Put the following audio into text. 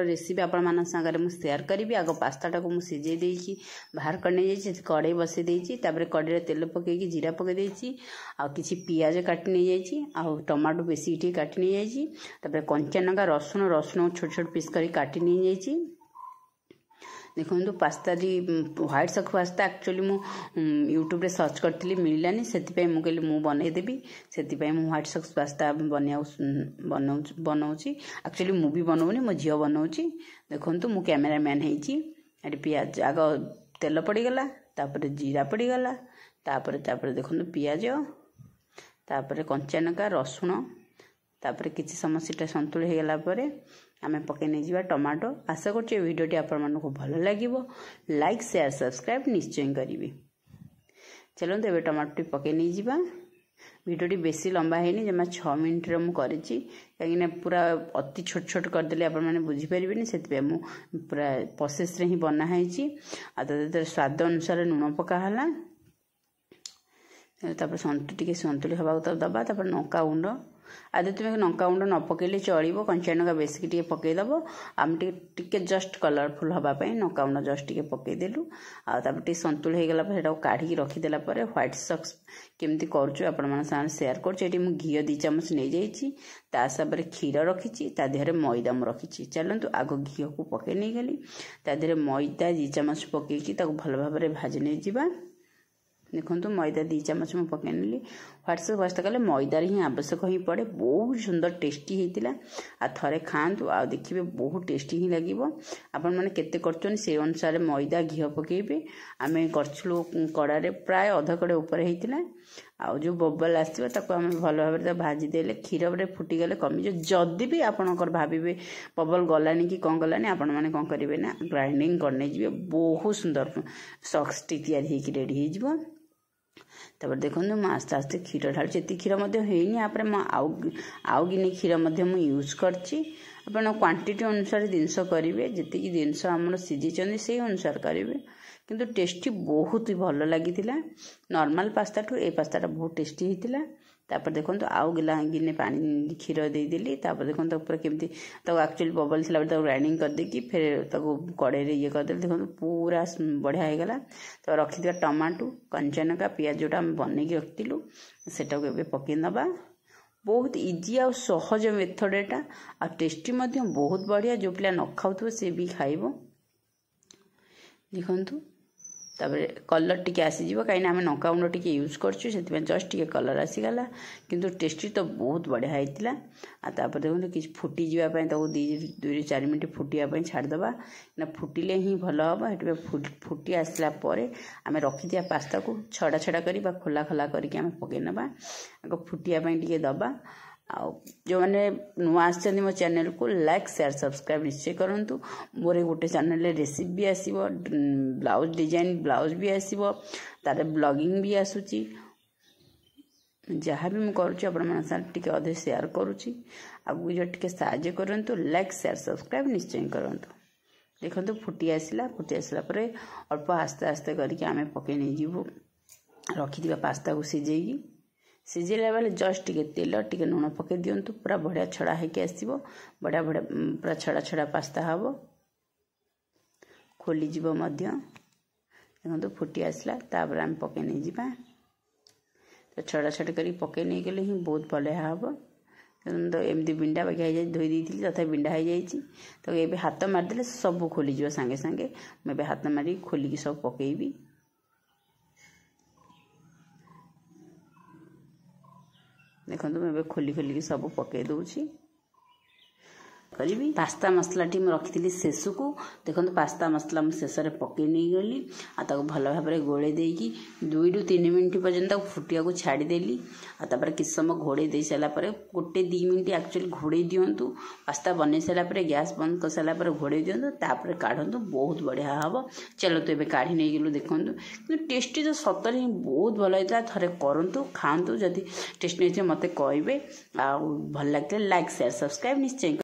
Recipe आपण सागर मुझे share करी। आग पास्ता को मुझे सिझे देकी बाहर कर नहीं जाइए कड़े बसई देती कड़े तेल पकईकी जीरा पकई देती किसी पियाज काटी नहीं जाइए आ टमाटो बेसी टी काटी नहीं जाइए कंचा लंका रसुण छोट छोट पीस कर काटी नहीं जाइए। देखो pasta white sauce pasta actually मु यूट्यूब रे सर्च करती मिलानी से मुझे मु बनईदेवी से व्हाइट सॉस पास्ता बनाऊँगी एक्चुअली मु भी बनाऊनी मो झील बनाऊँगी। देखो मु कैमेरामैन होती पियाज आग तेल पड़गला तापर जीरा पड़गला तापर देखो पियाज तापर कंचा लंका रसुण तापर किसी समय सीटा संतुल हो गला आम पकई नहीं जावा टमाटो। आशा करछे वीडियोटी आपण को भल लगे लाइक शेयर सब्सक्राइब निश्चय करी। चलो तो टमाटो पकई नहीं जावा। वीडियोटी बेसी लंबा है जमा 6 मिनट रे मु करिछि कहीं पूरा अति छोट छोट करदेले आपण माने बुझी परिबेनी से मु पूरा प्रोसेस रे ही बना है। स्वाद अनुसार लुण पका हला तापर संतुल हवा दबा तापर लंका गुंड आदि तुम्हें लंका गुंड न पकईले चलो कंचा लंका बेसिक टी पकईदेव आम टे जस्ट कलरफुल हाँपाई लंका गुंड जस्ट टी पकईदेलु आगे संतुल हो गला काढ़ी रखीदेला व्हाइट सॉस केमती कर सेयार कर घी 2 चामच नहीं जाइए हिसाब से क्षीर रखी देहरे मैदा मुझे रखी। चलतु आग घी को पकई नहीं गली देहरे मैदा 2 चामच पकईकी भल भाव में भाजी नहीं जावा। देखो मैदा 2 चामच मुझे पकई नी व्हाइट सॉस पास्ता कले मैदार ही आवश्यक ही पड़े बहुत सुंदर टेस्टी होता आ थरे खातु आ देखिए बहुत टेस्टी ही लगे आपण मैंने केते करछन से अनुसार मैदा घी पकईबे आम करछलु कड़ारे प्राय अध कड़े ऊपर होता आ जो बबल आसो आम भल भाव में भाजी देले क्षीर में फुटीगले कमिज जदि भी आपणकर भावे बबल गलानी कि कौन गलानी आपण मैंने कौन करेंगे ना ग्राइंडिंग करने जी बहुत सुंदर सॉस टी तैयारी रेडी हो। तब देखो मुझे आस्ते आस्ते क्षीर ढाल ये क्षीर होनी आउ गिने क्षीर यूज करची आप क्वांटिटी अनुसार जिनस करेंगे जी जिनस आम सीझी से अनुसार करेंगे किंतु टेस्टी बहुत ही भल लगी नॉर्मल पास्ता ठू ए पास्ता बहुत टेस्टी होता। तापर देखो आउ गिने पानी क्षीर देदेली देखो पूरा केमती एक्चुअली बबल थी ग्राइंडिंग करदेकी फिर कड़े ये करदे देखो पूरा बढ़िया हो गला। तो रखी टमाटो कंचा लंका पियाज जोटा आम बनईकी रखिलु सेटा पकई नवा बहुत इजी आ सहज मेथड एटा आ टेस्टी बहुत बढ़िया जो पिला न खाऊ सी भी खाइब। देखु तापर कलर टी आसीज कहीं आम लंका गुंड टी यूज करछु से जस्ट टी कलर आसीगला किंतु टेस्टी तो बहुत बढ़िया होता। देखो कि फुटी जावाई 2 4 मिनट फुटिया छाड़देवा ना फुटिले ही भल हम फुटी आसला आम रखी पास्ता को छड़ा छड़ा कर खोला खोला करके पकई नवा आग फुटिया टी दबा। जो मैंने नुआ मो चैनल को लाइक शेयर सब्सक्राइब निश्चय करूँ। मोर गोटे चैनल रेसिपी भी आसो ब्लाउज डिजाइन ब्लाउज भी आसो तार ब्लॉगिंग भी आसूची जहाँ भी मुझे करुँचे अधे शेयर करुँची आगू जो टे साहाଯ୍य करूँ लाइक शेयर सब्सक्राइब निश्चय करूँ। देखो फुटी आसला अल्प आस्ते आस्ते करके आम पकई नहीं जीवु रखी पास्ता को सिझेला बेले जस्ट टे तेल टे लुण पकई दिंतु पूरा बढ़िया छड़ा होके आसो बढ़िया बढ़िया पूरा छड़ा छड़ा पास्ता हम खोलीज देखो फुटी आसला तापर आम पकई नहीं जावा तो छड़ा छड़ा कर पकई नहीं गले ही बहुत बढ़िया हम तो एमती बिंडा बाकी धोई देती तथा बिंडा हो जाए तो ये हाथ मारिदे सब खोलीज सांगे सांगे मुझे हाथ मारी खोलिकी सब पकईबी। देखो मैं खोली खोलिकी सब पकई दूची करी पास्ता मसला टी रखी शेष को देखो पास्ता मसला मुझे शेष में पकई नहीं गली भल भाव में गोड़े देकी 2 ରୁ 3 मिनट पर्यंत फुटिया को छाड़देली किस समय घोड़े दे सारापर 1-2 मिनट एक्चुअली घोड़े दिंतु पास्ता बन सारापर गैस बंद कर सारापर घोड़े दिंतु तापर काढ़ु बहुत बढ़िया हम। चलो तो ये काढ़ी नहीं गलु देखु कि टेस्टी तो सतर ही बहुत भल होता थे करूँ खातु जदि टेस्ट नहीं मत कहे आ भल लगे लाइक शेयर सब्सक्राइब निश्चय।